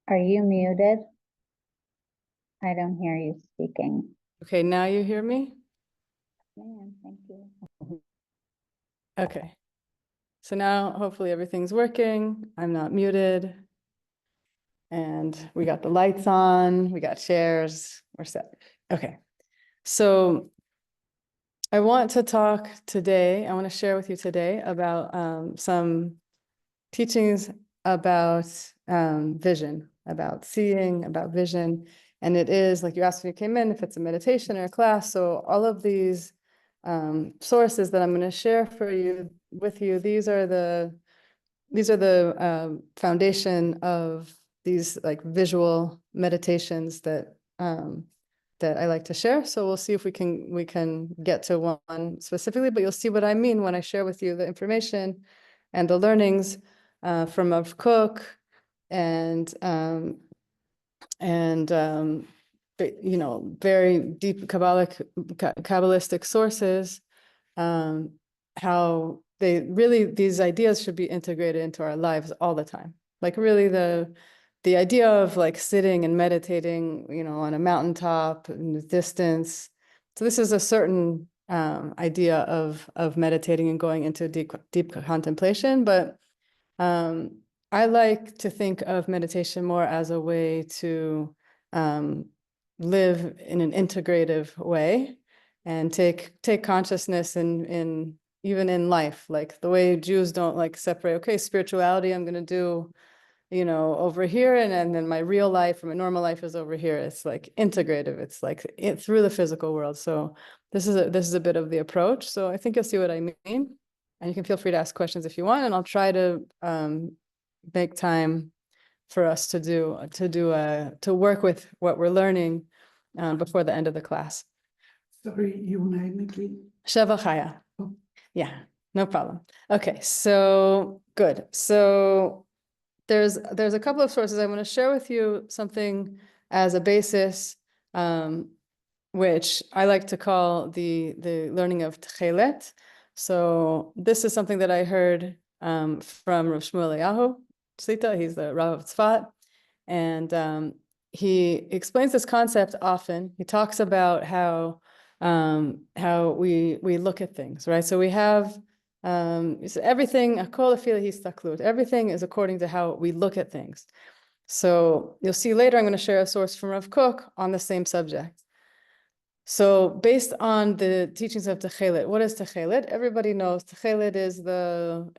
Are you muted? I don't hear you speaking. Okay, now you hear me? Man, thank you. Okay. So now hopefully everything's working. I'm not muted. And we got the lights on, we got chairs, we're set. Okay. So I want to talk today, I want to share with you today about some teachings about vision, about seeing, about vision. And it is, like you asked when you came in, if it's a meditation or a class. So all of these sources that I'm going to share with you, these are the foundation of these like visual meditations that I like to share. So we'll see if we can get to one specifically, but you'll see what I mean when I share with you the information and the learnings from Rav Kook and very deep Kabbalistic sources, how these ideas should be integrated into our lives all the time. Like really the idea of like sitting and meditating, on a mountaintop in the distance. So this is a certain idea of meditating and going into deep contemplation, but I like to think of meditation more as a way to live in an integrative way and take consciousness in even in life, like the way Jews don't like separate, okay, spirituality, I'm going to do, over here. And then my real life or my normal life is over here. It's like integrative. It's like through the physical world. So this is a bit of the approach. So I think you'll see what I mean. And you can feel free to ask questions if you want, and I'll try to make time for us to work with what we're learning before the end of the class. Sorry, your name again? Sheva Chaya. Oh. Yeah, no problem. Okay, so good. So there's a couple of sources. I want to share with you something as a basis, which I like to call the learning of Tchelet. So this is something that I heard from Rav Shmuel Eliyahu Tzlita. He's the Rav of Tzfat, and he explains this concept often. He talks about how we look at things, right? So we have everything. Everything is according to how we look at things. So you'll see later, I'm going to share a source from Rav Kook on the same subject. So based on the teachings of Techelet, what is Techelet? Everybody knows Techelet is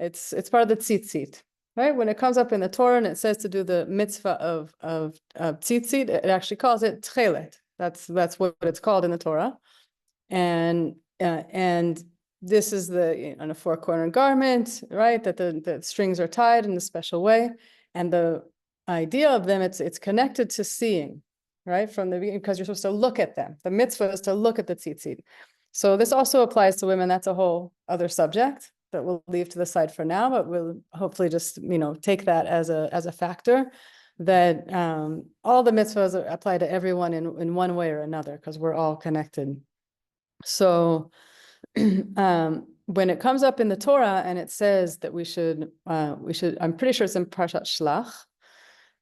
it's part of the tzitzit, right? When it comes up in the Torah and it says to do the mitzvah of tzitzit, it actually calls it Techelet. That's what it's called in the Torah. And this is on a four-corner garment, right? That the strings are tied in a special way. And the idea of them, it's connected to seeing, right? From the beginning, because you're supposed to look at them. The mitzvah is to look at the tzitzit. So this also applies to women. That's a whole other subject that we'll leave to the side for now, but we'll hopefully just, take that as a factor that all the mitzvahs apply to everyone in one way or another, because we're all connected. So when it comes up in the Torah and it says that we should, I'm pretty sure it's in Parshat Shlach,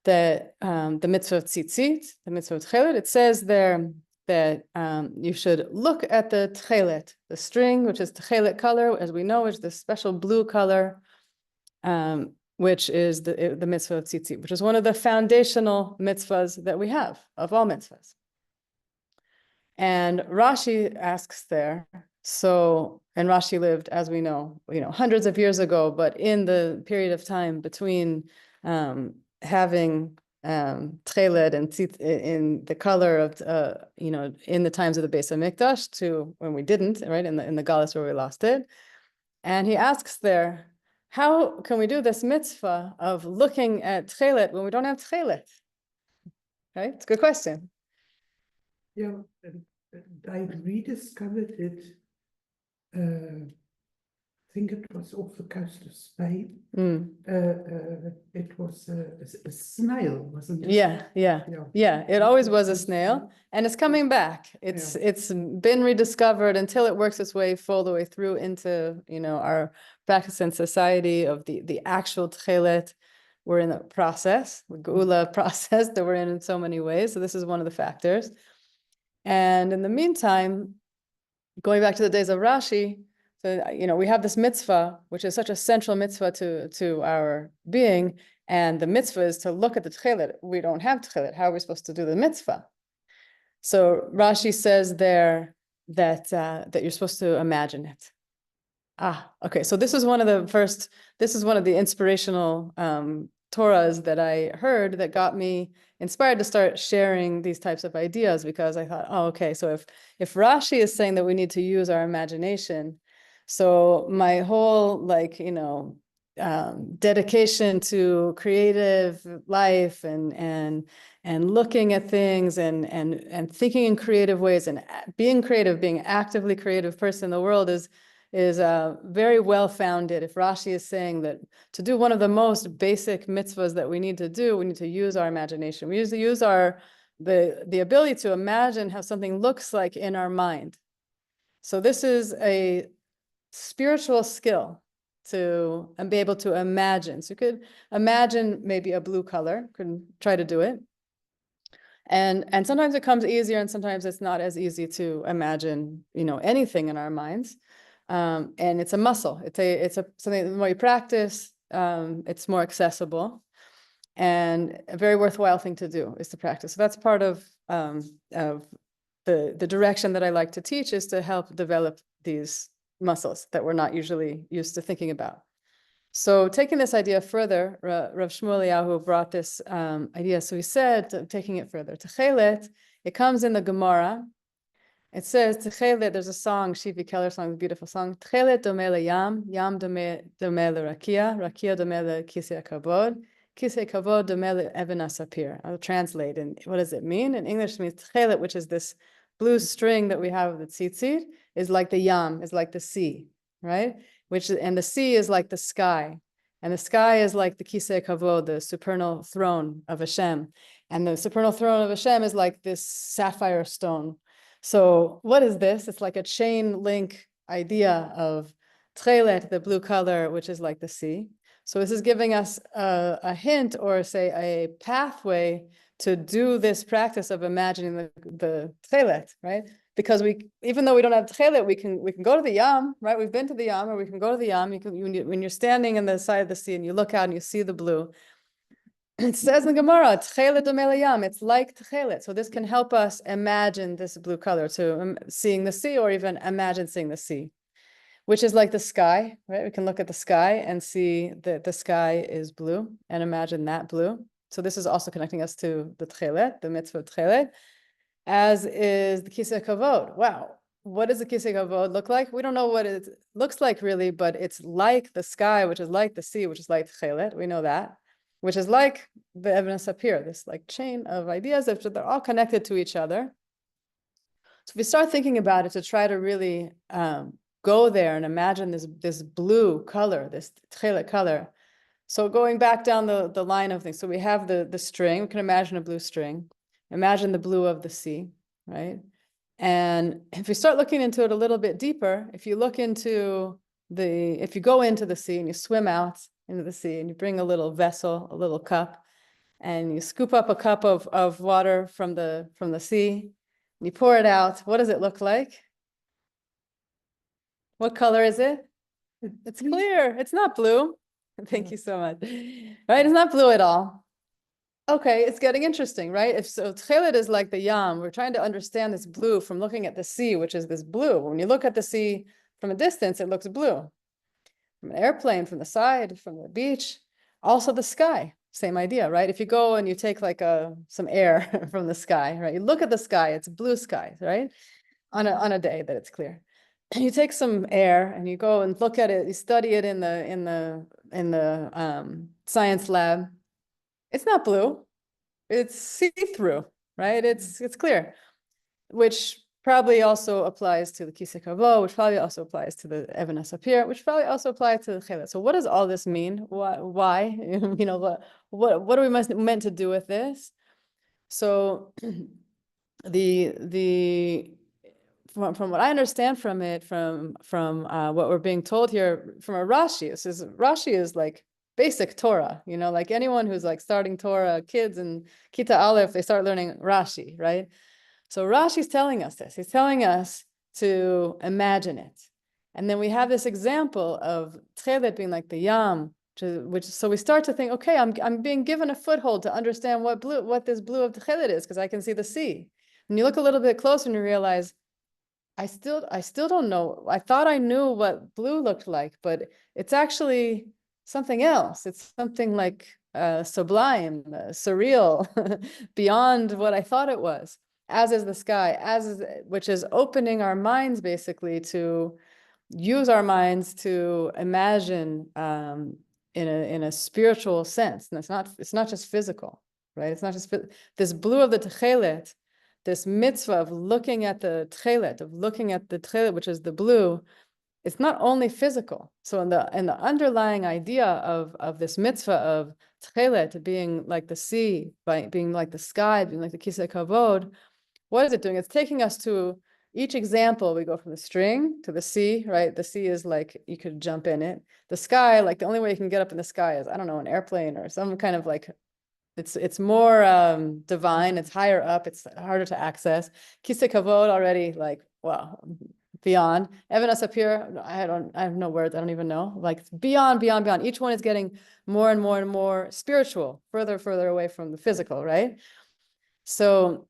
that the mitzvah of tzitzit, the mitzvah of tchelet, it says there that you should look at the tchelet, the string, which is tchelet color, as we know, is the special blue color, which is the mitzvah of tzitzit, which is one of the foundational mitzvahs that we have, of all mitzvahs. And Rashi asks there, and Rashi lived, as we know, hundreds of years ago, but in the period of time between having tchelet and tzit in the color of in the times of the Beis HaMikdash to when we didn't, right, in the Galus where we lost it. And he asks there, how can we do this mitzvah of looking at tchelet when we don't have tchelet? Right, it's a good question. Yeah, I rediscovered it. I think it was off the coast of Spain. It was a snail, wasn't it? Yeah. It always was a snail, and it's coming back. It's been rediscovered until it works its way all the way through into our practice in society of the actual tchelet we're in the process, the geula process that we're in so many ways. So this is one of the factors. And in the meantime, going back to the days of Rashi, so, we have this mitzvah, which is such a central mitzvah to our being. And the mitzvah is to look at the tchelet. We don't have tchelet. How are we supposed to do the mitzvah? So Rashi says there that you're supposed to imagine it. Okay. So this is one of the inspirational Torahs that I heard that got me inspired to start sharing these types of ideas, because I thought, okay, so if Rashi is saying that we need to use our imagination, so my whole dedication to creative life and looking at things and thinking in creative ways and being creative, being actively creative person in the world is very well founded. If Rashi is saying that to do one of the most basic mitzvahs that we need to do, we need to use our imagination. We use the ability to imagine how something looks like in our mind. So this is a spiritual skill to be able to imagine. So you could imagine maybe a blue color, could try to do it. And sometimes it comes easier and sometimes it's not as easy to imagine, anything in our minds. And it's a muscle. It's something the more you practice, it's more accessible, and a very worthwhile thing to do is to practice. So that's part of the direction that I like to teach, is to help develop these muscles that we're not usually used to thinking about. So taking this idea further, Rav Shmuel Eliyahu brought this idea. So he said, taking it further, Techelet, it comes in the Gemara. It says, Techelet, there's a song, Shivi Keller song, a beautiful song. Techelet domeh le'yam, yam domeh le'rakia, rakia domeh le'kisei kavod, kisei kavod domeh le'even asapir. I'll translate. And what does it mean? In English, it means Techelet, which is this blue string that we have of the tzitzit, is like the yam, is like the sea, right? And the sea is like the sky. And the sky is like the kisei kavod, the supernal throne of Hashem. And the supernal throne of Hashem is like this sapphire stone. So what is this? It's like a chain link idea of tchelet, the blue color, which is like the sea. So this is giving us a hint, or say a pathway to do this practice of imagining the tchelet, right? Because even though we don't have tchelet, we can go to the yam, right? We've been to the yam, or we can go to the yam. When you're standing on the side of the sea and you look out and you see the blue, it says in the Gemara, Tchelet domeh le'yam, it's like tchelet. So this can help us imagine this blue color, to seeing the sea, or even imagine seeing the sea, which is like the sky, right? We can look at the sky and see that the sky is blue and imagine that blue. So this is also connecting us to the tchelet, the mitzvah of tchelet, as is the kisei kavod. Wow, what does the kisei kavod look like? We don't know what it looks like really, but it's like the sky, which is like the sea, which is like tchelet. We know that, which is like the Even Sapir, this like chain of ideas that they're all connected to each other. So if we start thinking about it, to try to really go there and imagine this blue color, this tchelet color. So going back down the line of things, so we have the string. We can imagine a blue string. Imagine the blue of the sea, right? And if we start looking into it a little bit deeper, if you go into the sea and you swim out into the sea and you bring a little vessel, a little cup, and you scoop up a cup of water from the sea, and you pour it out, what does it look like? What color is it? It's clear. It's not blue. Thank you so much. Right? It's not blue at all. Okay, it's getting interesting, right? If so, tchelet is like the yam. We're trying to understand this blue from looking at the sea, which is this blue. When you look at the sea from a distance, it looks blue. From an airplane, from the side, from the beach, also the sky. Same idea, right? If you go and you take like some air from the sky, right? You look at the sky, it's blue sky, right? On a day that it's clear. And you take some air and you go and look at it, you study it in the science lab. It's not blue, it's see-through, right? It's clear, which probably also applies to the kisei kavod, which probably also applies to the Even Sapir, which probably also applies to the tchelet. So what does all this mean? Why? What are we meant to do with this? So from what I understand from it, from what we're being told here from a Rashi, Rashi is like basic Torah, you know, like anyone who's like starting Torah, kids in Kita Aleph, they start learning Rashi, right? So Rashi's telling us this. He's telling us to imagine it. And then we have this example of Tchelet being like the Yam, so we start to think, okay, I'm being given a foothold to understand what this blue of Tchelet is, because I can see the sea. And you look a little bit closer and you realize, I still don't know. I thought I knew what blue looked like, but it's actually something else. It's something like sublime, surreal, beyond what I thought it was. As is the sky, which is opening our minds basically to use our minds to imagine in a spiritual sense. And it's not just physical, right? It's not just this blue of the Techelet, this mitzvah of looking at the tchelet, which is the blue. It's not only physical. So in the underlying idea of this mitzvah of tchelet being like the sea, by being like the sky, being like the kisei kavod, what is it doing? It's taking us to each example. We go from the string to the sea, right? The sea is like, you could jump in it. The sky, like the only way you can get up in the sky is, I don't know, an airplane or some kind of like, it's more divine, it's higher up, it's harder to access. Kisei kavod already, like, wow, beyond. Evanas up here, I have no words, I don't even know. Like beyond. Each one is getting more and more and more spiritual, further away from the physical, right? So,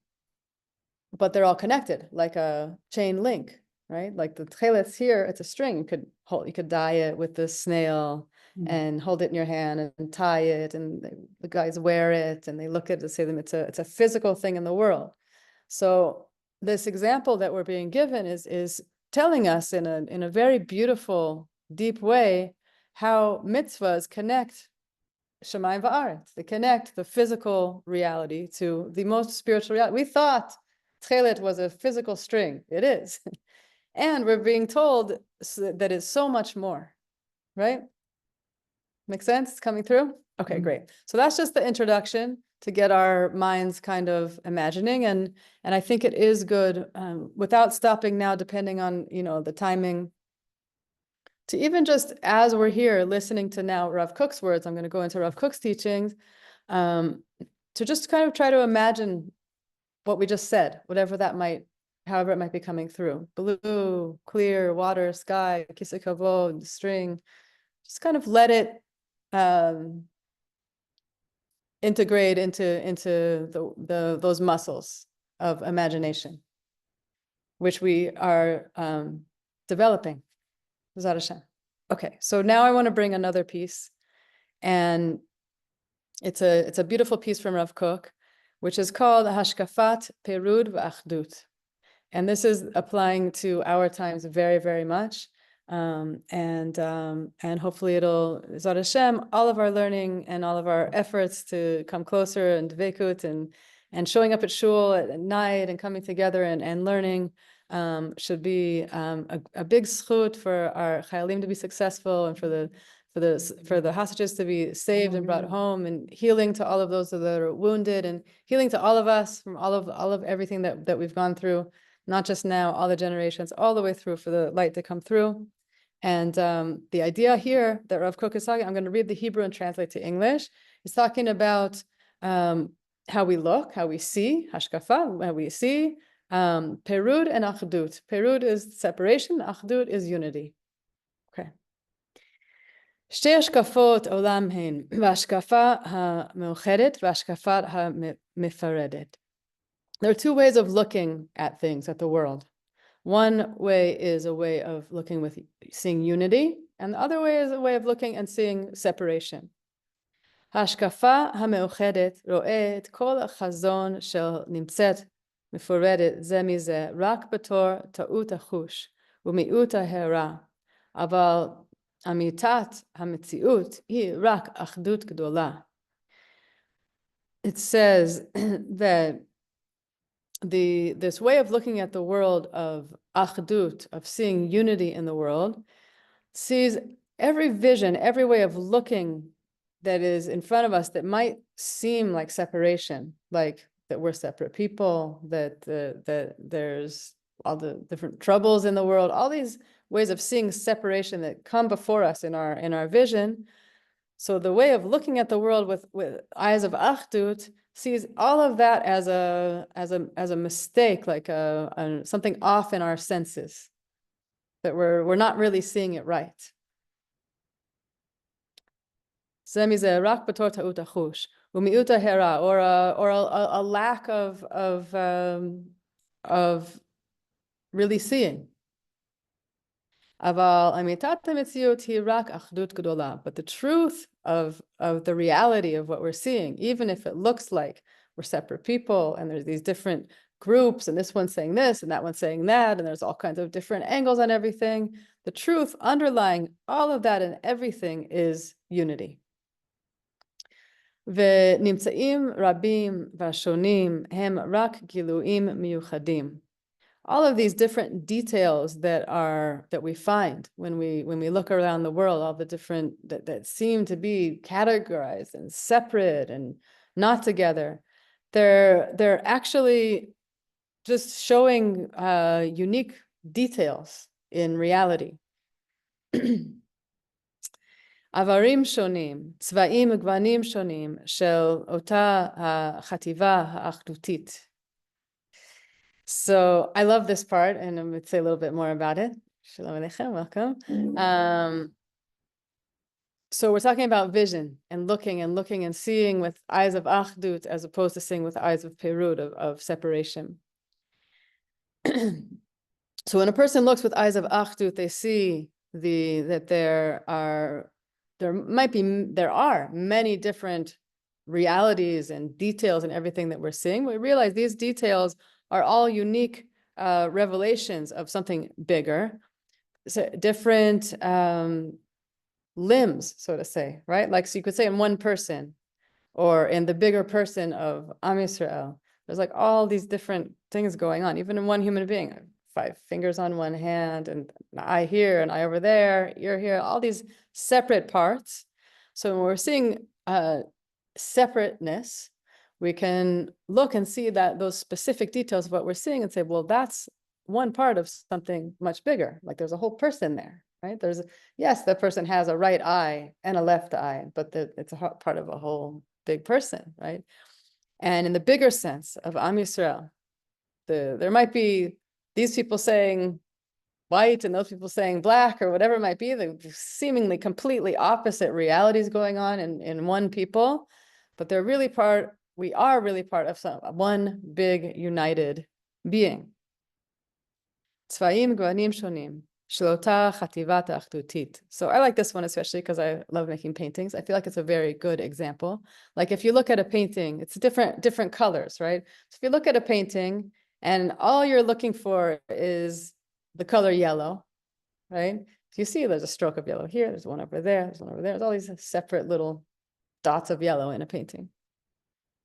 but they're all connected, like a chain link, right? Like the tchelet's here, it's a string. You could dye it with the snail and hold it in your hand and tie it, and the guys wear it and they look at it and say them it's a physical thing in the world. So this example that we're being given is telling us in a very beautiful, deep way how mitzvahs connect Shemayim va'aretz. They connect the physical reality to the most spiritual reality. We thought Tchelet was a physical string. It is. And we're being told that it's so much more, right? Make sense? It's coming through? Okay, great. So that's just the introduction to get our minds kind of imagining. And I think it is good, without stopping now, depending on, the timing, to even just as we're here listening to now Rav Kook's words, I'm going to go into Rav Kook's teachings, to just kind of try to imagine what we just said, however it might be coming through. Blue, clear, water, sky, kisei kavod, string. Just kind of let it integrate into those muscles of imagination, which we are developing. B'ezrat Hashem. Okay, so now I want to bring another piece, and it's a beautiful piece from Rav Kook, which is called Hashkafat Perud v'Achdut. And this is applying to our times very, very much. And hopefully it'll, B'ezrat Hashem, all of our learning and all of our efforts to come closer and dveikut and showing up at shul at night and coming together and learning should be a big zchut for our chayalim to be successful, and for the hostages to be saved and brought home, and healing to all of those that are wounded, and healing to all of us from all of everything that we've gone through, not just now, all the generations, all the way through, for the light to come through. And the idea here that Rav Kook is talking, I'm going to read the Hebrew and translate to English. He's talking about how we look, how we see, hashkafa, how we see, perud and achdut. Perud is separation, achdut is unity. Okay. שתי השקפות עולם הן, והשקפה המאוחדת והשקפה המפרדת. There are two ways of looking at things, at the world. One way is a way of looking with seeing unity, and the other way is a way of looking and seeing separation. ההשקפה המאוחדת רואה את כל החזון של נמצאת מפורדת זה מזה רק בתור טעות החוש ומיעוט ההערה, אבל אמיתת המציאות היא רק אחדות גדולה. It says that this way of looking at the world of Achdut, of seeing unity in the world, sees every vision, every way of looking that is in front of us that might seem like separation, like that we're separate people, that there's all the different troubles in the world, all these ways of seeing separation that come before us in our vision. So the way of looking at the world with eyes of Achdut sees all of that as a mistake, like something off in our senses, that we're not really seeing it right. Or a lack of really seeing. But the truth of the reality of what we're seeing, even if it looks like we're separate people and there's these different groups and this one's saying this and that one's saying that, and there's all kinds of different angles on everything, the truth underlying all of that and everything is unity. ונמצאים רבים והשונים הם רק גילויים מיוחדים. All of these different details that we find when we look around the world, all the different that seem to be categorized and separate and not together, they're actually just showing unique details in reality. עברים שונים, צבעים וגוונים שונים של אותה החטיבה האחדותית. So I love this part, and I'm going to say a little bit more about it. Shalom Aleichem, welcome. So we're talking about vision and looking and seeing with eyes of Achdut as opposed to seeing with eyes of Perud, of separation. So when a person looks with eyes of Achdut, they see that there are many different realities and details in everything that we're seeing. We realize these details are all unique revelations of something bigger, so different limbs, so to say, right? Like, so you could say in one person or in the bigger person of Am Yisrael, there's like all these different things going on, even in one human being. 5 fingers on one hand and an eye here, an eye over there, ear here, all these separate parts. So when we're seeing separateness, we can look and see that those specific details of what we're seeing and say, well, that's one part of something much bigger. Like there's a whole person there, right? Yes, the person has a right eye and a left eye, but it's a part of a whole big person, right? And in the bigger sense of Am Yisrael, there might be these people saying white and those people saying black or whatever it might be, the seemingly completely opposite realities going on in one people, but we are really part of one big united being. צבעים גוונים שונים, של אותה חטיבת האחדותית. So I like this one especially because I love making paintings. I feel like it's a very good example. Like if you look at a painting, it's different colors, right? So if you look at a painting and all you're looking for is the color yellow, right? If you see there's a stroke of yellow here, there's one over there, there's one over there. There's all these separate little dots of yellow in a painting.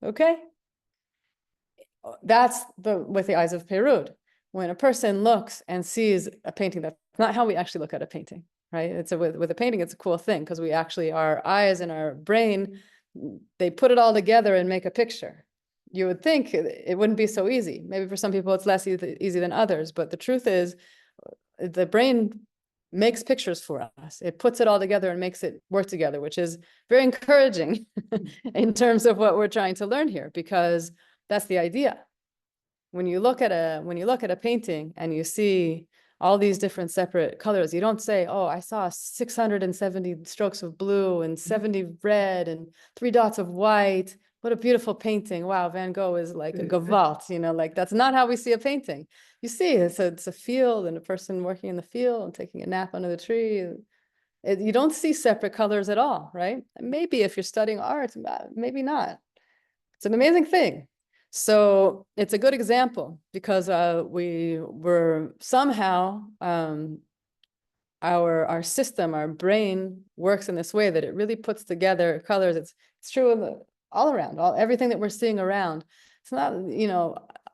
Okay? That's with the eyes of Perud. When a person looks and sees a painting, that's not how we actually look at a painting, right? With a painting, it's a cool thing because we actually, our eyes and our brain, they put it all together and make a picture. You would think it wouldn't be so easy. Maybe for some people it's less easy than others, but the truth is the brain makes pictures for us. It puts it all together and makes it work together, which is very encouraging in terms of what we're trying to learn here, because that's the idea. When you look at a painting and you see all these different separate colors, you don't say, oh, I saw 670 strokes of blue and 70 red and 3 dots of white. What a beautiful painting. Wow, Van Gogh is like a Gewalt, like that's not how we see a painting. You see, it's a field and a person working in the field and taking a nap under the tree. You don't see separate colors at all, right? Maybe if you're studying art, maybe not. It's an amazing thing. So it's a good example because we were somehow, our system, our brain works in this way that it really puts together colors. It's true all around, everything that we're seeing around. It's not,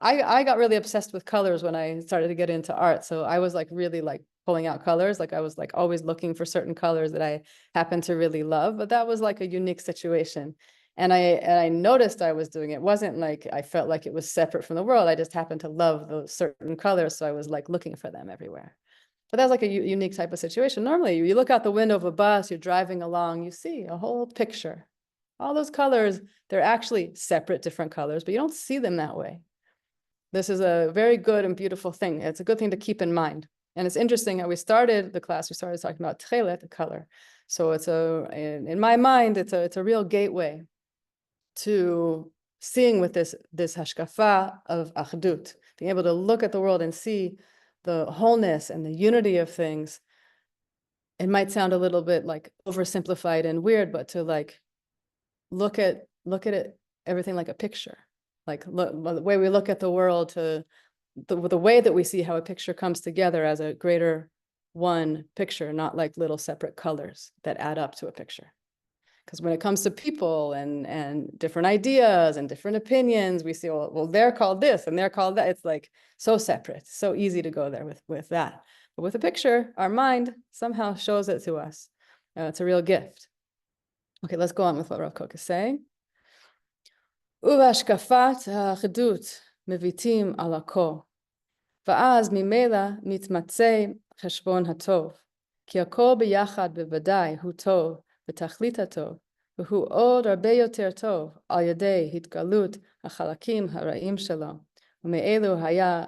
I got really obsessed with colors when I started to get into art. So I was like really like pulling out colors. Like I was like always looking for certain colors that I happened to really love, but that was like a unique situation. And I noticed I was doing it. It wasn't like I felt like it was separate from the world. I just happened to love those certain colors. So I was like looking for them everywhere. But that's like a unique type of situation. Normally, you look out the window of a bus, you're driving along, you see a whole picture. All those colors, they're actually separate, different colors, but you don't see them that way. This is a very good and beautiful thing. It's a good thing to keep in mind. And it's interesting how we started the class, we started talking about tchelet, the color. So it's in my mind, it's a real gateway to seeing with this hashkafa of Achdut, being able to look at the world and see the wholeness and the unity of things. It might sound a little bit like oversimplified and weird, but to like look at it, everything like a picture, like the way we look at the world, to the way that we see how a picture comes together as a greater one picture, not like little separate colors that add up to a picture. Because when it comes to people and different ideas and different opinions, we see, well, they're called this and they're called that. It's like so separate, so easy to go there with that. But with a picture, our mind somehow shows it to us. It's a real gift. Okay, let's go on with what Rav Kook is saying. ובהשקפת האחדות מביטים על הכל, ואז ממילא מתמצא חשבון הטוב, כי הכל ביחד בוודאי הוא טוב בתכלית הטוב, והוא עוד הרבה יותר טוב על ידי התגלות החלקים הרעים שלו, ומאלו היה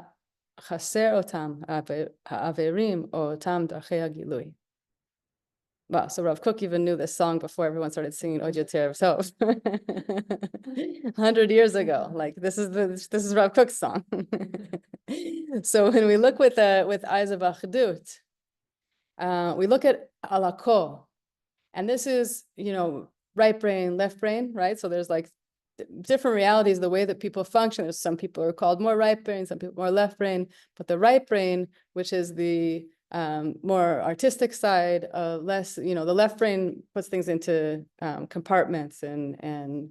חסר אותם העברים או אותם דרכי הגילוי. Wow, so Rav Kook even knew this song before everyone started singing Od Yoter Tov. 100 years ago, like this is Rav Kook's song. So when we look with eyes of Achdut, we look at alako, and this is, right brain, left brain, right? So there's like different realities, the way that people function. There's some people are called more right brain, some people more left brain, but the right brain, which is the more artistic side, less, the left brain puts things into compartments and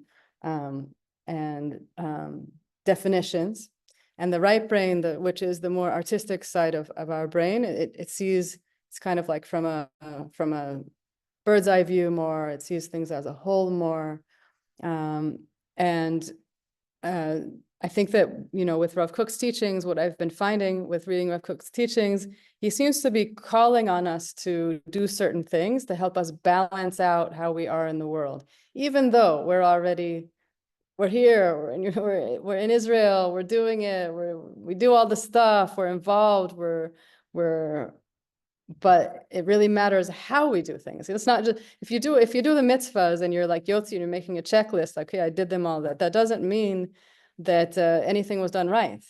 definitions, and the right brain, which is the more artistic side of our brain, it sees, it's kind of like from a bird's eye view more. It sees things as a whole more, I think that, with Rav Kook's teachings, what I've been finding with reading Rav Kook's teachings, he seems to be calling on us to do certain things to help us balance out how we are in the world. Even though we're here, we're in Israel, we're doing it, we do all the stuff, we're involved, but it really matters how we do things. It's not just, if you do the mitzvahs and you're like Yotzi and you're making a checklist, okay, I did them all, that doesn't mean that anything was done right,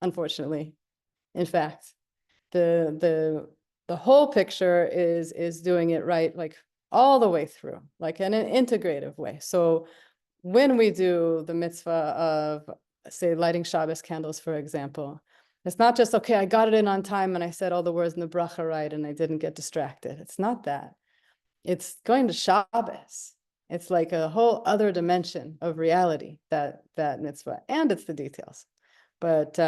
unfortunately. In fact, the whole picture is doing it right, like all the way through, like in an integrative way. So when we do the mitzvah of, say, lighting Shabbos candles, for example, it's not just, okay, I got it in on time and I said all the words in the bracha right and I didn't get distracted. It's not that. It's going to Shabbos. It's like a whole other dimension of reality, that mitzvah, and it's the details. But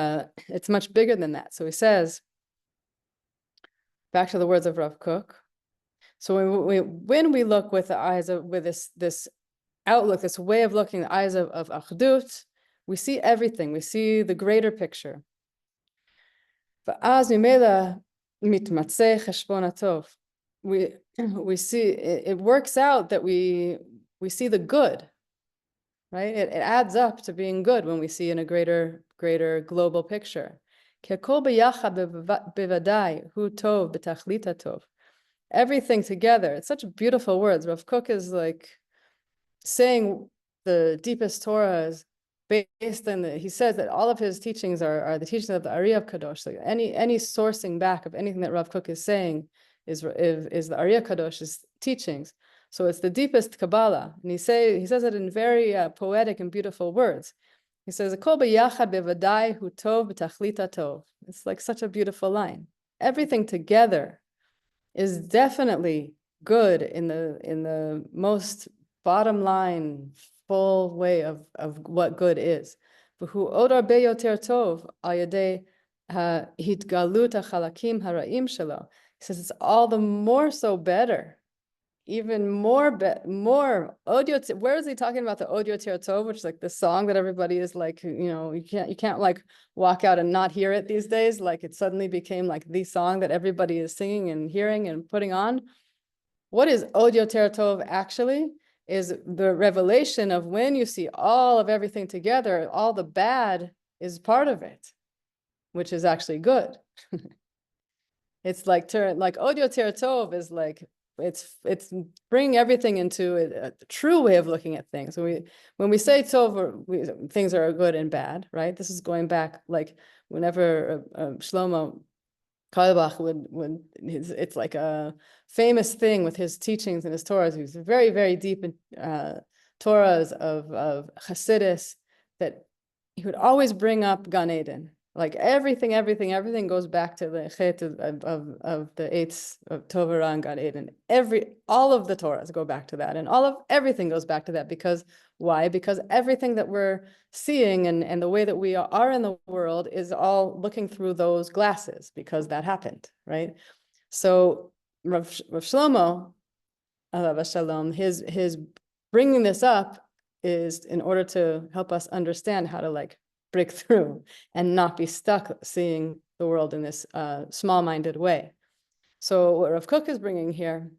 it's much bigger than that. So he says, back to the words of Rav Kook. So when we look with the eyes of, with this outlook, this way of looking, the eyes of Achdut, we see everything. We see the greater picture. ואז ממילא מתמצא חשבון הטוב. We see, it works out that we see the good, right? It adds up to being good when we see in a greater global picture. כי הכל ביחד בוודאי הוא טוב בתכלית הטוב. Everything together, it's such beautiful words. Rav Kook is like saying the deepest Torah is based on he says that all of his teachings are the teachings of the Ari of Kadosh. So any sourcing back of anything that Rav Kook is saying is the Ari Kadosh's teachings. So it's the deepest Kabbalah, and he says it in very poetic and beautiful words. He says, "Kol b'yachad bevadai hu tov b'tachlita tov." It's like such a beautiful line. Everything together is definitely good in the most bottom line, full way of what good is. V'hu od arbe yoter tov al yedei hitgalut hachalakim hara'im shelo. He says it's all the more so better, even more, where is he talking about the Odio Tov, which is like the song that everybody is like, you can't like walk out and not hear it these days. Like it suddenly became like the song that everybody is singing and hearing and putting on. What is Odio Tov actually? Is the revelation of when you see all of everything together, all the bad is part of it, which is actually good. It's like Odio Tov is like, it's bringing everything into a true way of looking at things. When we say Tov, things are good and bad, right? This is going back like whenever Shlomo Carlebach it's like a famous thing with his teachings and his Torahs. He's very, very deep in Torahs of Hasidus, that he would always bring up Gan Eden. Like everything goes back to the chet of the eights of Tovara and Gan Eden. All of the Torahs go back to that, and everything goes back to that. Because why? Because everything that we're seeing and the way that we are in the world is all looking through those glasses, because that happened, right? So Rav Shlomo, alav shalom, his bringing this up is in order to help us understand how to like break through and not be stuck seeing the world in this small-minded way. So what Rav Kook is bringing here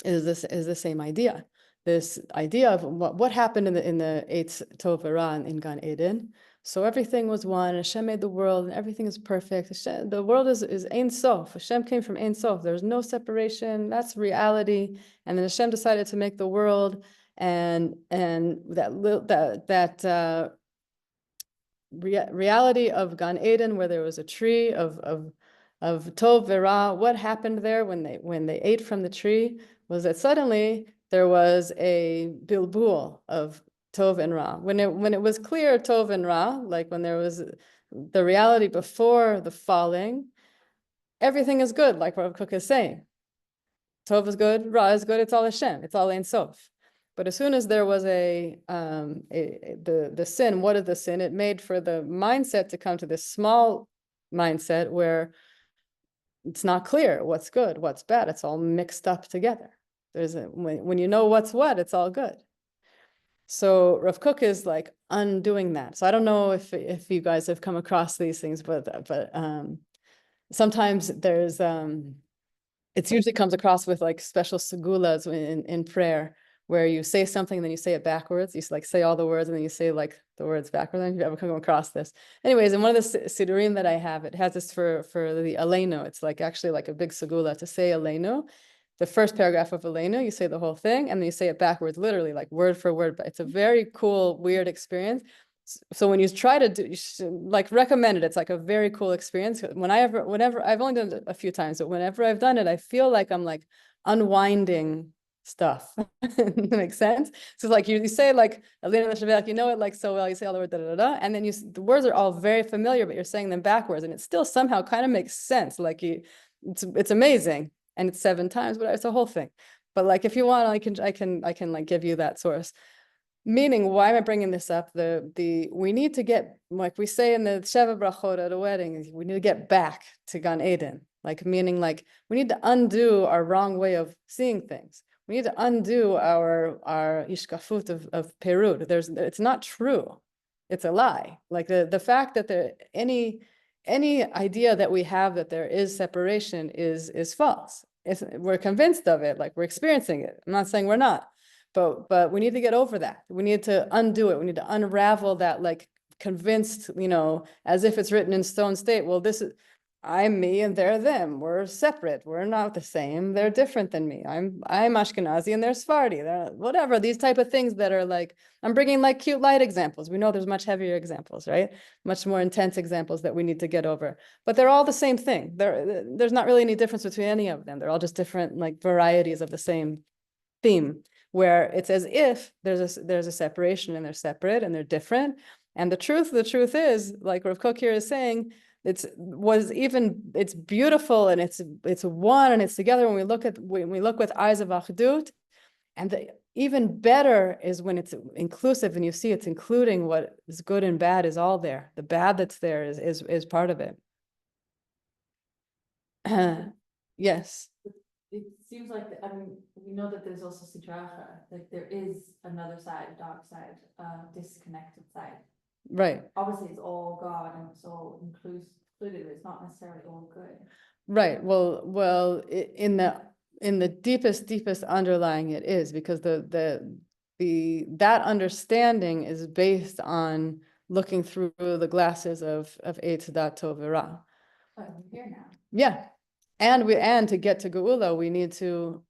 is the same idea. This idea of what happened in the eighth Tov Ra in Gan Eden. So everything was one. Hashem made the world, and everything is perfect. the world is Ein Sof. Hashem came from Ein Sof. There's no separation. That's reality. And then Hashem decided to make the world, and that reality of Gan Eden, where there was a tree of Tov Vera. What happened there when they ate from the tree was that suddenly there was a bilbul of Tov and Ra. When it was clear Tov and Ra, like when there was the reality before the falling, everything is good, like Rav Kook is saying. Tov is good, Ra is good, it's all Hashem, it's all Ein Sof. But as soon as there was the sin, what is the sin? It made for the mindset to come to this small mindset where it's not clear what's good, what's bad. It's all mixed up together. When you know what's what, it's all good. So Rav Kook is like undoing that. So I don't know if you guys have come across these things, but sometimes there's it usually comes across with like special segulas in prayer, where you say something, then you say it backwards. You like say all the words, and then you say like the words backwards. Have you ever come across this? Anyways, in one of the sidurim that I have, it has this for the Aleinu. It's like actually like a big segula to say Aleinu. The first paragraph of Aleinu, you say the whole thing, and then you say it backwards, literally like word for word. But it's a very cool, weird experience. So when you try to do, you should, like, recommend it. It's like a very cool experience. Whenever I've only done it a few times, but whenever I've done it, I feel like I'm like unwinding stuff. That makes sense. So like you say like Alina Shabbat, you know it like so well. You say all the words da, da, da, da, and then the words are all very familiar, but you're saying them backwards, and it still somehow kind of makes sense. Like it's amazing, and it's 7 times, but it's a whole thing. But like if you want, I can like give you that source. Meaning, why am I bringing this up? We need to get, like we say in the Sheva Brachot at a wedding, we need to get back to Gan Eden. Like meaning, like we need to undo our wrong way of seeing things. We need to undo our ishkafut of perud. It's not true. It's a lie. Like the fact that any idea that we have that there is separation is false. We're convinced of it. Like we're experiencing it. I'm not saying we're not. But we need to get over that. We need to undo it. We need to unravel that, like convinced, as if it's written in stone state. Well, I'm me and they're them. We're separate. We're not the same. They're different than me. I'm Ashkenazi and they're Sephardi. They're whatever. These type of things that are like, I'm bringing like cute light examples. We know there's much heavier examples, right? Much more intense examples that we need to get over. But they're all the same thing. There's not really any difference between any of them. They're all just different like varieties of the same theme, where it's as if there's a separation and they're separate and they're different. And the truth is, like Rav Kook here is saying, it's beautiful and it's one and it's together when we look with eyes of Achdut. And even better is when it's inclusive and you see it's including what is good and bad is all there. The bad that's there is part of it. Yes. it seems like, I mean, we know that there's also sitracha, like there is another side, dark side, disconnected side. Right, Obviously, it's all God and it's all included, it's not necessarily all good. right. Well, in the deepest underlying it is, because that understanding is based on looking through the glasses of Eitz Dat Tov Ra. But we're here now. Yeah, and to get to geula, we need to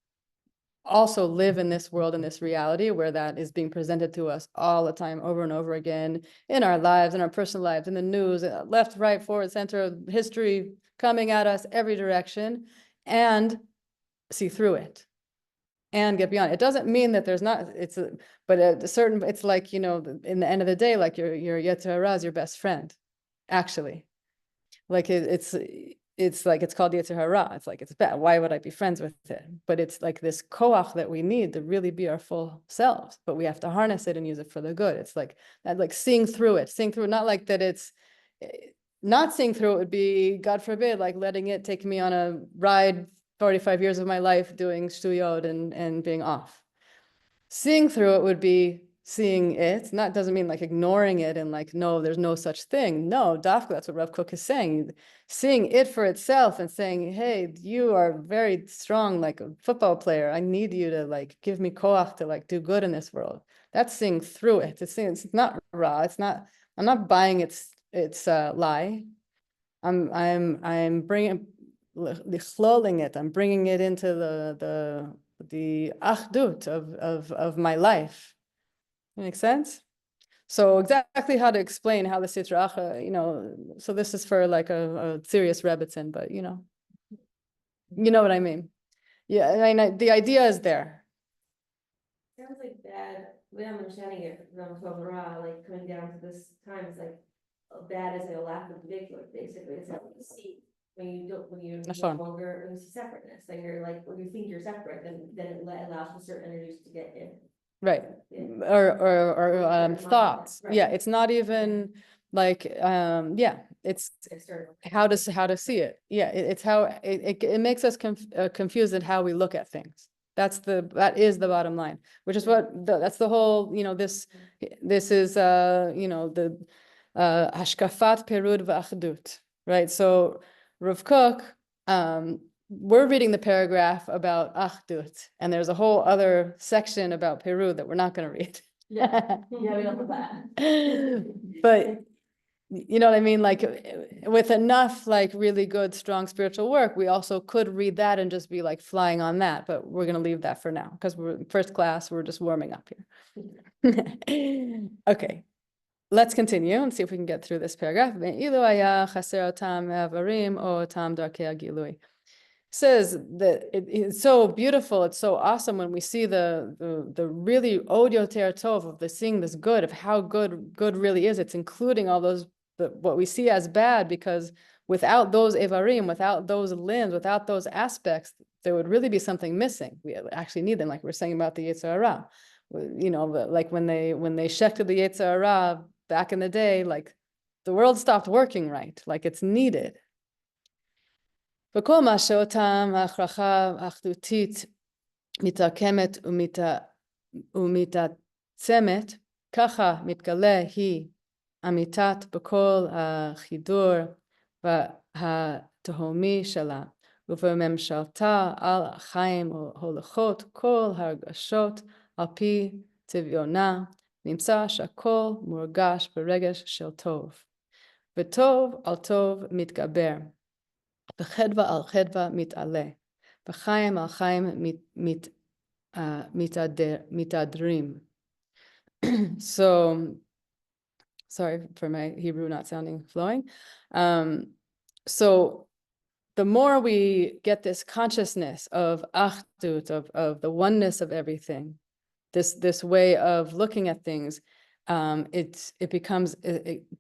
also live in this world, in this reality where that is being presented to us all the time, over and over again, in our lives, in our personal lives, in the news, left, right, forward, center, history coming at us every direction, and see through it and get beyond. It doesn't mean that there's not, but a certain, it's like, in the end of the day, like your Yetzer Hara is your best friend, actually. Like it's like, it's called Yetzer Hara. It's like, it's bad. Why would I be friends with it? But it's like this koach that we need to really be our full selves, but we have to harness it and use it for the good. It's like that, like seeing through it, not like that it's, not seeing through it would be, God forbid, like letting it take me on a ride 45 years of my life doing shtuyot and being off. Seeing through it would be seeing it, not doesn't mean like ignoring it and like, no, there's no such thing. No, dafka, that's what Rav Kook is saying. Seeing it for itself and saying, hey, you are very strong, like a football player. I need you to like give me koach to like do good in this world. That's seeing through it. It's not raw. It's not, I'm not buying its lie. I'm bringing it. I'm bringing it into the achdut of my life. Makes sense? So exactly how to explain how the Sitra Achra, so this is for like a serious Rebbitzin, but you know what I mean? Yeah, the idea is there. Sounds like bad, the way I'm understanding it, from Torah, like coming down to this time, is like, bad is a lack of Bigfoot, basically, it's like you see, when you don't, when you're no Nachon. longer, when you see separateness, then you're like, when you think you're separate, then it allows for certain energies to get in. Right. Yeah. Or thoughts. Right. Yeah, it's not even like, yeah, it's External. how to see it. Yeah, it's how it makes us confused at how we look at things. That is the bottom line, which is that's the whole, this is, the hashkafat perud v'achdut, right? So Rav Kook, we're reading the paragraph about Achdut, and there's a whole other section about Peru that we're not going to read. Yeah, we don't know that. But you know what I mean? Like with enough like really good, strong spiritual work, we also could read that and just be like flying on that. But we're going to leave that for now because we're first class. We're just warming up here. Okay. Let's continue and see if we can get through this paragraph. Says that it's so beautiful, it's so awesome when we see the really od yoter tov of the seeing this good, of how good really is. It's including all those what we see as bad, because without those evarim, without those limbs, without those aspects, there would really be something missing. We actually need them, like we were saying about the Yetzer Hara. Like when they shechted the Yetzer Hara back in the day, like the world stopped working right, like it's needed. וכל מה שאותם ההכרחה האחדותית מתעקמת ומתעצמת, ככה מתגלה היא אמיתת בכל החידור והתהומי שלה, ובממשלתה על החיים הולכות כל הרגשות על פי צביונה, נמצא שהכל מורגש ברגש של טוב, וטוב על טוב מתגבר. וחדווה על חדווה מתעלה, וחיים על חיים מתהדרים. So, sorry for my Hebrew not sounding flowing. So the more we get this consciousness of Achdut, of the oneness of everything, this way of looking at things, it becomes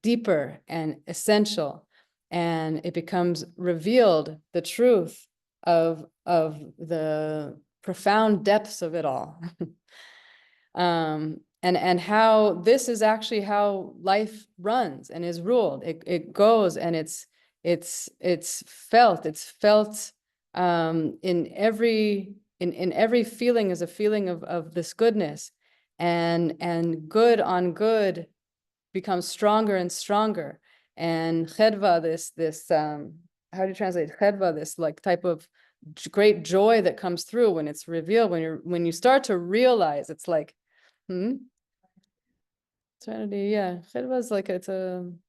deeper and essential. And it becomes revealed the truth of the profound depths of it all. And how this is actually how life runs and is ruled. It goes and it's felt in every feeling is a feeling of this goodness, and good on good becomes stronger and stronger. And chedva, this how do you translate chedva? This like type of great joy that comes through when it's revealed, when you start to realize, it's like, serenity, yeah. Chedva is like, it's an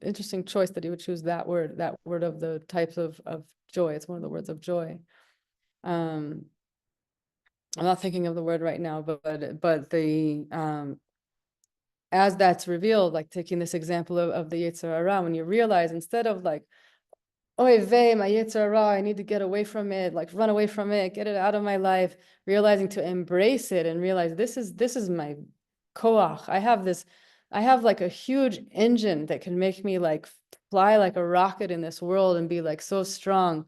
interesting choice that you would choose that word of the types of joy. It's one of the words of joy. I'm not thinking of the word right now, but the as that's revealed, like taking this example of the Yetzer Hara, when you realize, instead of like, oy vey, my Yetzer Hara, I need to get away from it, like run away from it, get it out of my life, realizing to embrace it and realize this is my koach. I have like a huge engine that can make me like fly like a rocket in this world and be like so strong.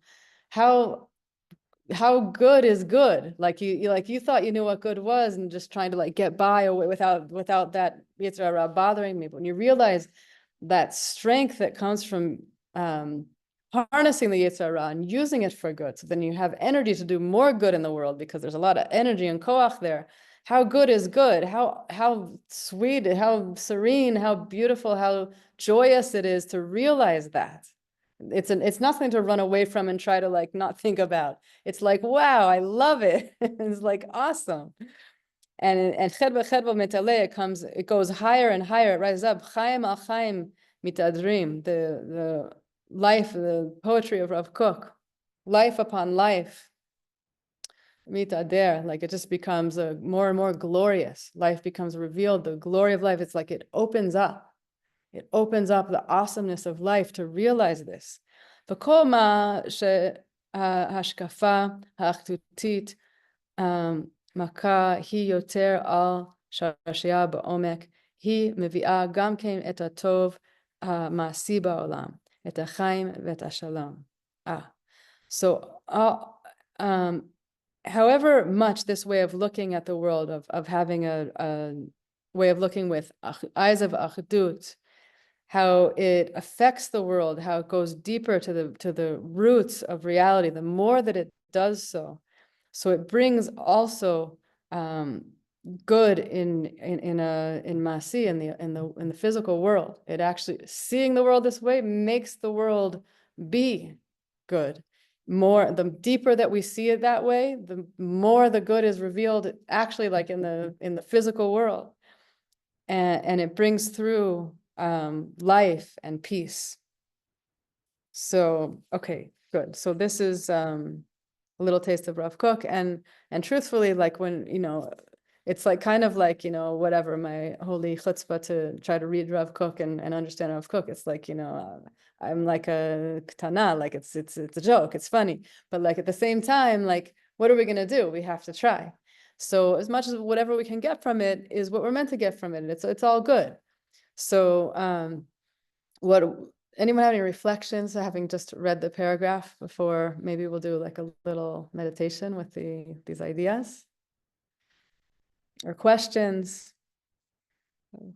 How good is good? Like you thought you knew what good was, and just trying to like get by away without that Yetzer Hara bothering me. But when you realize that strength that comes from harnessing the Yetzer Hara and using it for good, so then you have energy to do more good in the world, because there's a lot of energy and koach there. How good is good? How sweet, how serene, how beautiful, how joyous it is to realize that. It's nothing to run away from and try to like not think about. It's like, wow, I love it. It's like awesome. And chedva metaleh, it goes higher and higher. It rises up. Chaim al chaim mitadrim, the life, the poetry of Rav Kook, life upon life. Mitader, like it just becomes more and more glorious. Life becomes revealed. The glory of life. It's like it opens up. It opens up the awesomeness of life to realize this. וכל מה שההשקפה האחדותית מכה היא יותר על שרשייה בעומק, היא מביאה גם כן את הטוב המעשי בעולם, את החיים ואת השלום. So however much this way of looking at the world, of having a way of looking with eyes of Achdut, how it affects the world, how it goes deeper to the roots of reality, the more that it does so. So it brings also good in Masi, in the physical world. It actually, seeing the world this way makes the world be good. The deeper that we see it that way, the more the good is revealed actually like in the physical world. And it brings through life and peace. So, okay, good. So this is a little taste of Rav Kook, and truthfully, like when, it's like kind of like, whatever, my holy chutzpah to try to read Rav Kook and understand Rav Kook. It's like, I'm like a ketana, like it's a joke, it's funny. But like at the same time, like, what are we gonna do? We have to try. So as much as whatever we can get from it is what we're meant to get from it. It's all good. So anyone have any reflections, having just read the paragraph before? Maybe we'll do like a little meditation with these ideas or questions. Feel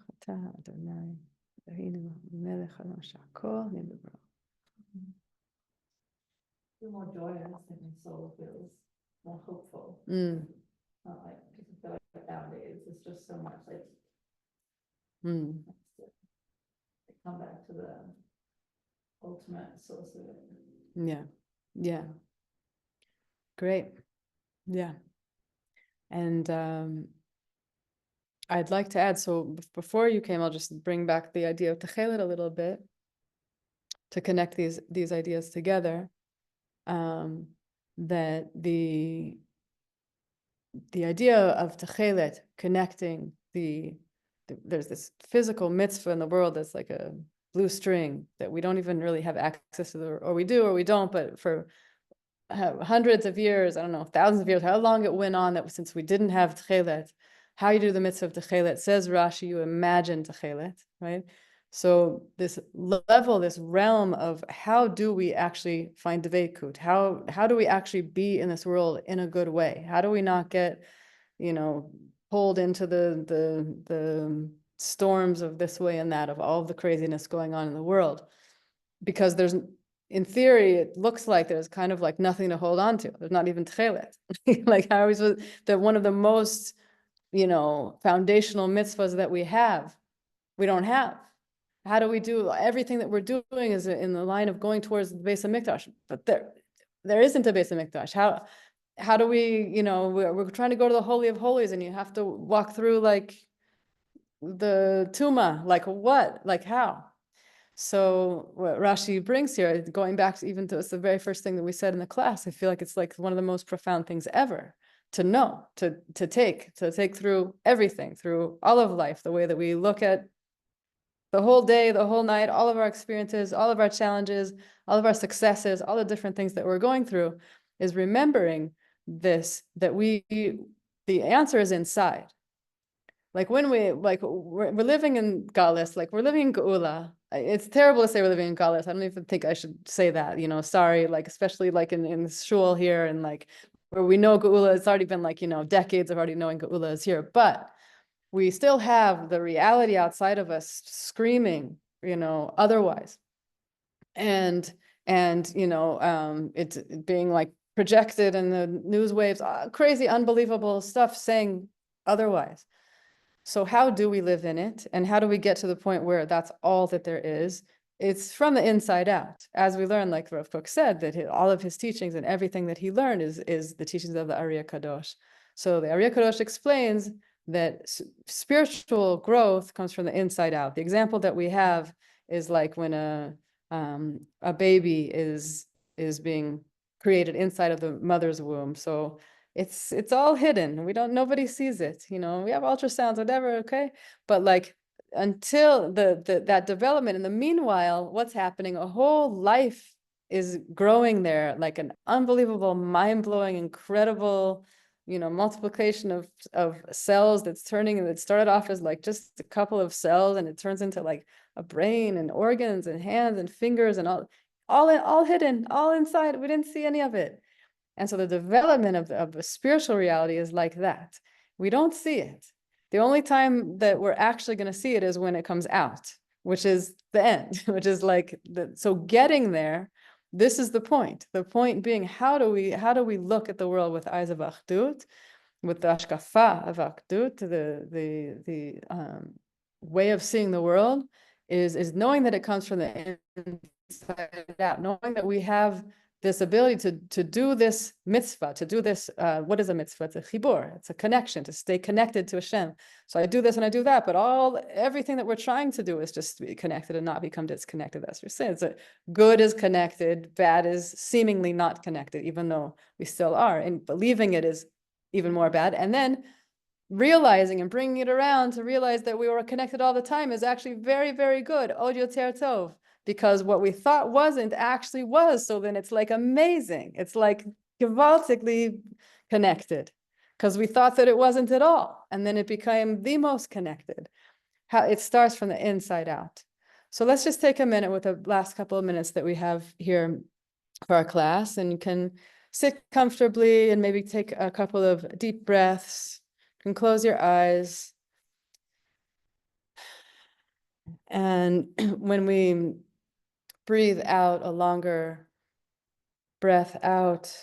more joyous, and my soul feels more hopeful. Not like, because I feel like nowadays it's just so much like come back to the ultimate source of it. Yeah. Great. Yeah. And I'd like to add, so before you came, I'll just bring back the idea of techelet a little bit to connect these ideas together. That the idea of techelet connecting there's this physical mitzvah in the world that's like a blue string that we don't even really have access to, or we do or we don't, but for hundreds of years, I don't know, thousands of years, how long it went on that since we didn't have techelet, how you do the mitzvah of techelet, says Rashi, you imagine techelet, right? So this level, this realm of how do we actually find dveikut? How do we actually be in this world in a good way? How do we not get, pulled into the storms of this way and that, of all the craziness going on in the world? Because in theory, it looks like there's kind of like nothing to hold on to. There's not even tchelet. Like how are we supposed, that one of the most, foundational mitzvahs that we have, we don't have. How do we do everything that we're doing is in the line of going towards the Beis HaMikdash, but there isn't a Beis HaMikdash. How do we, we're trying to go to the Holy of Holies and you have to walk through like the Tuma, like what, like how? So what Rashi brings here, going back to even to it's the very first thing that we said in the class, I feel like it's like one of the most profound things ever to know, to take through everything, through all of life, the way that we look at the whole day, the whole night, all of our experiences, all of our challenges, all of our successes, all the different things that we're going through, is remembering this, that the answer is inside. Like when we're living in Galus, like we're living in Geula. It's terrible to say we're living in Galus. I don't even think I should say that, sorry, like especially like in shul here and like where we know Geula, it's already been like, decades of already knowing Geula is here, but we still have the reality outside of us screaming, otherwise. And it's being like projected in the news waves, crazy, unbelievable stuff saying otherwise. So how do we live in it? And how do we get to the point where that's all that there is? It's from the inside out. As we learn, like Rav Kook said, that all of his teachings and everything that he learned is the teachings of the Ariya Kadosh. So the Ariya Kadosh explains that spiritual growth comes from the inside out. The example that we have is like when a baby is being created inside of the mother's womb. So it's all hidden. Nobody sees it. We have ultrasounds, whatever, okay? But like until that development, in the meanwhile, what's happening? A whole life is growing there, like an unbelievable, mind-blowing, incredible, multiplication of cells that's turning, and it started off as like just a couple of cells, and it turns into like a brain and organs and hands and fingers and all hidden, all inside. We didn't see any of it. And so the development of a spiritual reality is like that. We don't see it. The only time that we're actually going to see it is when it comes out, which is the end, which is like so getting there. This is the point. The point being, how do we look at the world with eyes of Achdut, with the hashkafa of Achdut, the way of seeing the world is knowing that it comes from the inside out, knowing that we have this ability to do this mitzvah, to do this, what is a mitzvah? It's a chibur, it's a connection, to stay connected to Hashem. So I do this and I do that, but everything that we're trying to do is just to be connected and not become disconnected. That's what you're saying. So good is connected, bad is seemingly not connected, even though we still are. And believing it is even more bad. And then realizing and bringing it around to realize that we were connected all the time is actually very, very good. Od yoter tov. Because what we thought wasn't actually was. So then it's like amazing. It's like gewaltigly connected because we thought that it wasn't at all. And then it became the most connected. How it starts from the inside out. So let's just take a minute with the last couple of minutes that we have here for our class, and you can sit comfortably and maybe take a couple of deep breaths. You can close your eyes. And when we breathe out a longer breath out,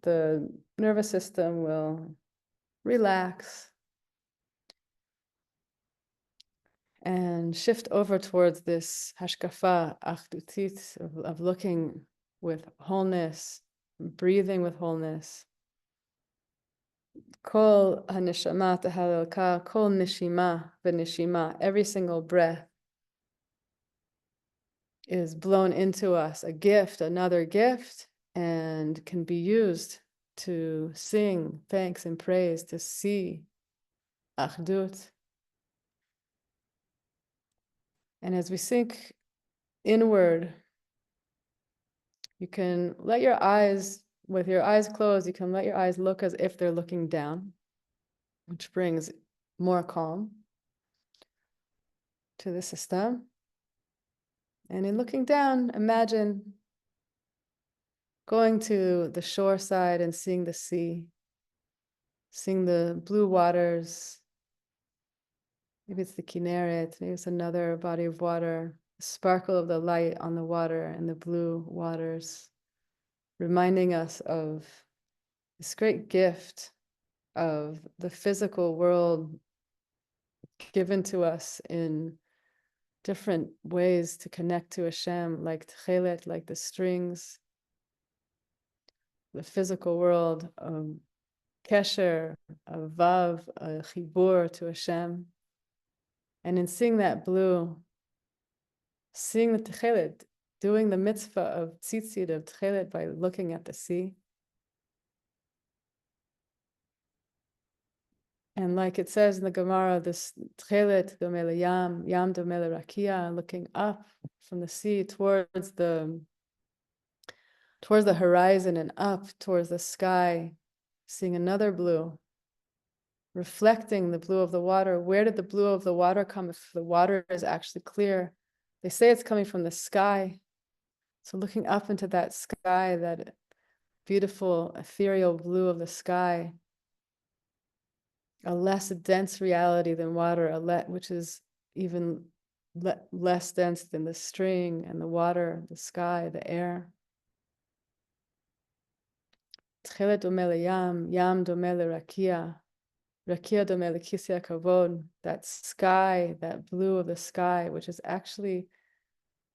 the nervous system will relax and shift over towards this hashkafa achdutit of looking with wholeness, breathing with wholeness. Kol haneshama tahalelka, kol nishima v'nishima, every single breath is blown into us, a gift, another gift, and can be used to sing thanks and praise, to see Achdut. And as we sink inward, you can let your eyes, with your eyes closed, you can let your eyes look as if they're looking down, which brings more calm to the system. And in looking down, imagine going to the shore side and seeing the sea, seeing the blue waters. Maybe it's the Kinneret, maybe it's another body of water. the sparkle of the light on the water and the blue waters, reminding us of this great gift of the physical world given to us in different ways to connect to Hashem, like tchelet, like the strings, the physical world, kesher, a vav, a chibur to Hashem. And in seeing that blue, seeing the tchelet, doing the mitzvah of tzitzit, of tchelet, by looking at the sea. And like it says in the Gemara, this tchelet domele yam, yam domele rakia, looking up from the sea towards the horizon and up towards the sky, seeing another blue, reflecting the blue of the water. Where did the blue of the water come if the water is actually clear? They say it's coming from the sky. So looking up into that sky, that beautiful ethereal blue of the sky, a less dense reality than water, which is even less dense than the string and the water, the sky, the air. Tchelet domele yam, yam domele rakia, rakia domele kisya kavod. That sky, that blue of the sky, which is actually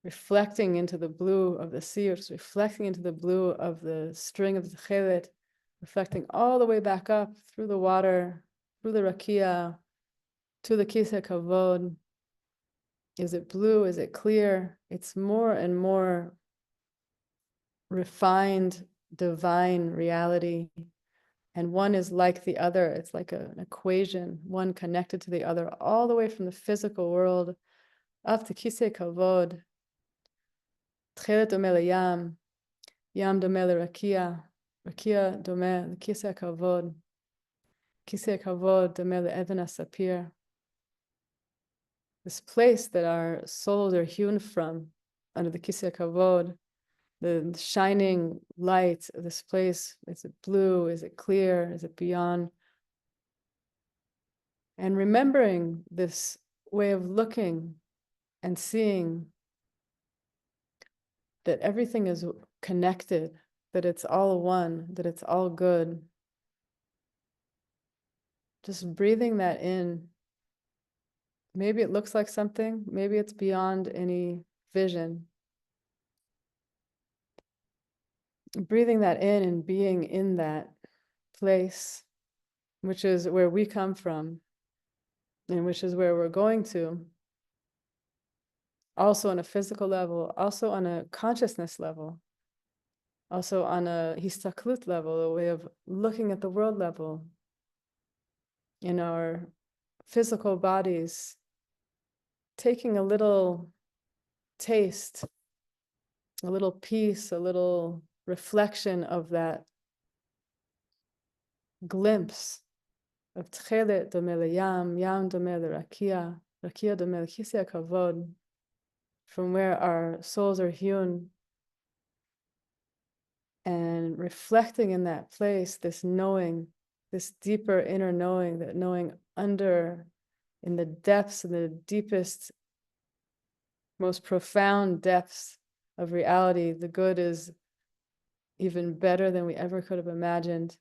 reflecting into the blue of the sea, which is reflecting into the blue of the string of the tchelet, reflecting all the way back up through the water, through the rakia, to the kisya kavod. Is it blue? Is it clear? It's more and more refined, divine reality. And one is like the other. It's like an equation, one connected to the other, all the way from the physical world up to kisya kavod. Tchelet domele yam, yam domele rakia, rakia domele kisya kavod domele even asapir. This place that our souls are hewn from, under the kisya kavod, the shining light of this place. Is it blue? Is it clear? Is it beyond? And remembering this way of looking and seeing that everything is connected, that it's all one, that it's all good. Just breathing that in. Maybe it looks like something, maybe it's beyond any vision. Breathing that in and being in that place, which is where we come from, and which is where we're going to, also on a physical level, also on a consciousness level, also on a histaklut level, a way of looking at the world level, in our physical bodies, taking a little taste, a little piece, a little reflection of that glimpse of tchelet domele yam, yam domele rakia, rakia domele kisya kavod, from where our souls are hewn, and reflecting in that place, this knowing, this deeper inner knowing, that knowing under, in the depths, in the deepest, most profound depths of reality, the good is even better than we ever could have imagined.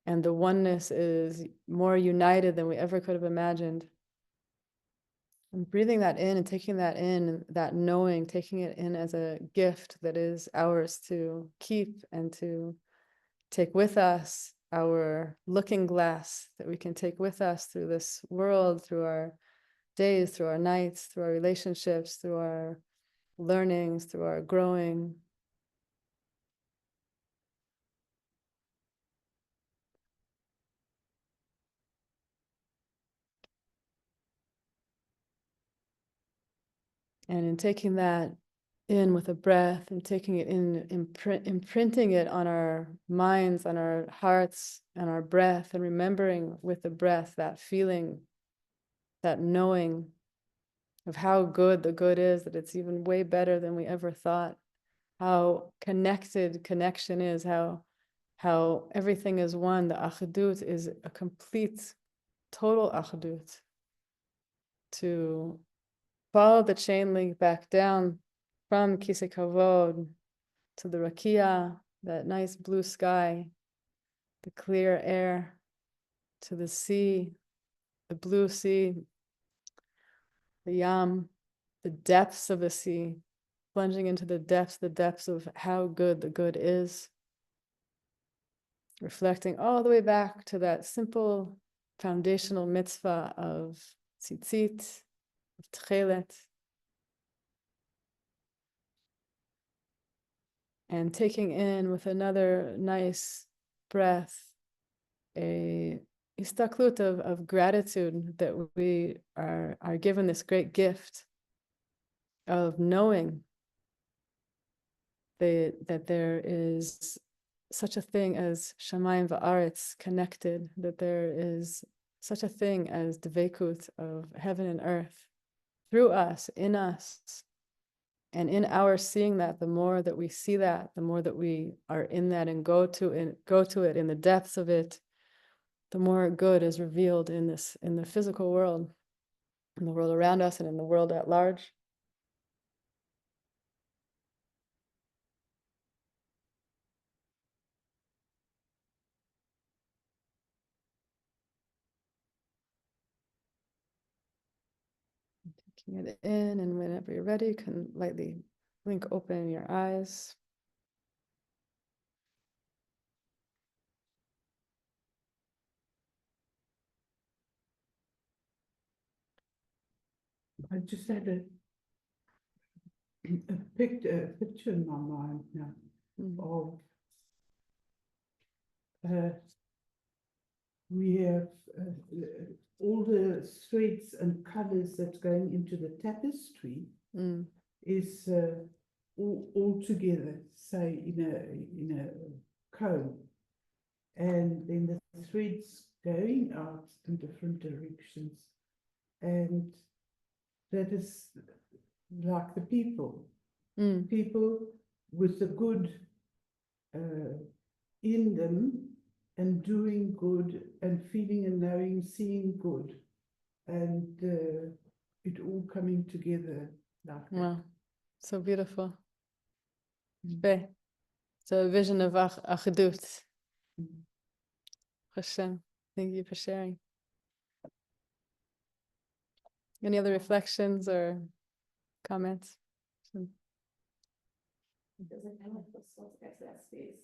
And the oneness is more united than we ever could have imagined. And breathing that in and taking that in, that knowing, taking it in as a gift that is ours to keep and to take with us, our looking glass that we can take with us through this world, through our days, through our nights, through our relationships, through our learnings, through our growing. And in taking that in with a breath and taking it in, imprinting it on our minds, on our hearts, and our breath, and remembering with the breath that feeling, that knowing of how good the good is, that it's even way better than we ever thought, how connected connection is, how everything is one. The Achdut is a complete, total Achdut to follow the chain link back down from Kisei Kavod to the Rakia, that nice blue sky, the clear air, to the sea, the blue sea, the Yam, the depths of the sea, plunging into the depths of how good the good is, reflecting all the way back to that simple foundational mitzvah of tzitzit, of tchelet, and taking in with another nice breath a istaklut of gratitude that we are given this great gift of knowing that there is such a thing as shamayim va'aretz connected, that there is such a thing as dveikut of heaven and earth through us, in us. And in our seeing that, the more that we see that, the more that we are in that and go to it in the depths of it, the more good is revealed in the physical world, in the world around us and in the world at large. Taking it in, and whenever you're ready, you can lightly blink open your eyes. I just had a picture in my mind now of we have all the threads and colors that's going into the tapestry is all together, say in a cone, and then the threads going out in different directions, and that is like the people with the good in them, and doing good and feeling and knowing, seeing good, and it all coming together like that. Wow, so beautiful. So a vision of Achdut. Hashem, thank you for sharing. Any other reflections or comments? It doesn't kind of feel so to get to that space.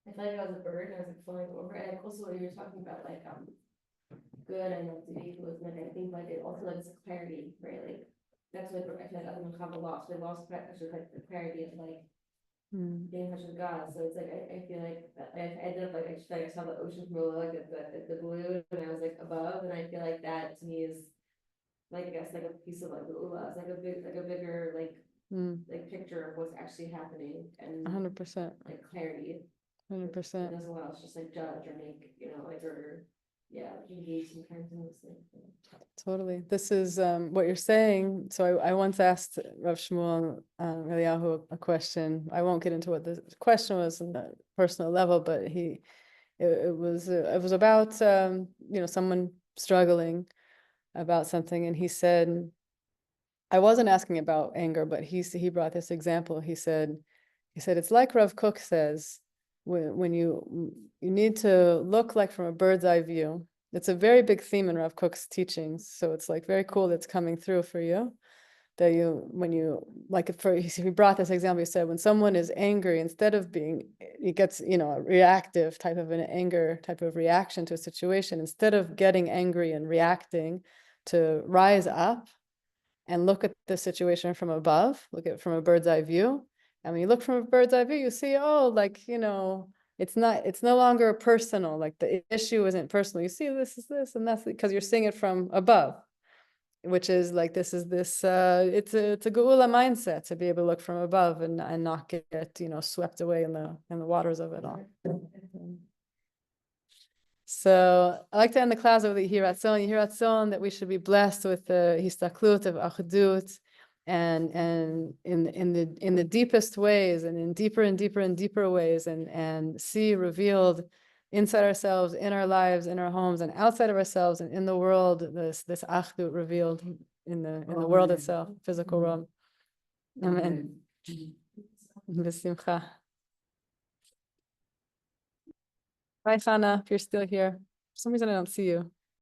I feel like I was a bird and I was like flying over, and like also what you were talking about, like good and like debate was, and I think like it also like it's clarity, right? Like that's what I feel like other people have lost. They lost actually like the clarity of like being in touch with God. So it's like I feel like I ended up like I just feel like I saw the ocean from below, like the blue, and I was like above, and I feel like that to me is like I guess like a piece of like geula. It's like a bigger like picture of what's actually happening, and 100%. like clarity. 100%. It doesn't want us just like judge or make, like, or like engage sometimes in this thing. Totally. This is what you're saying. So I once asked Rav Shmuel Eliyahu a question. I won't get into what the question was on the personal level, but it was about someone struggling about something, and he said, I wasn't asking about anger, but he brought this example. He said it's like Rav Kook says, when you need to look like from a bird's eye view. It's a very big theme in Rav Kook's teachings, so it's like very cool that's coming through for you. That he brought this example. He said when someone is angry, instead of he gets a reactive type of an anger type of reaction to a situation, instead of getting angry and reacting, to rise up and look at the situation from above, look at it from a bird's eye view. And when you look from a bird's eye view, you see, it's no longer personal, like the issue isn't personal. You see, this is this, and that's because you're seeing it from above, which is like, it's a geula mindset to be able to look from above and not get, swept away in the waters of it all. So I like to end the class with the Yiratzon, that we should be blessed with the histaklut of Achdut, and in the deepest ways, and in deeper and deeper and deeper ways, and see revealed inside ourselves, in our lives, in our homes, and outside of ourselves, and in the world, this Achdut revealed in the world Amen. itself, physical Mm. world. Amen. Mm. B'simcha. Hi, Hannah, if you're still here. For some reason I don't see you.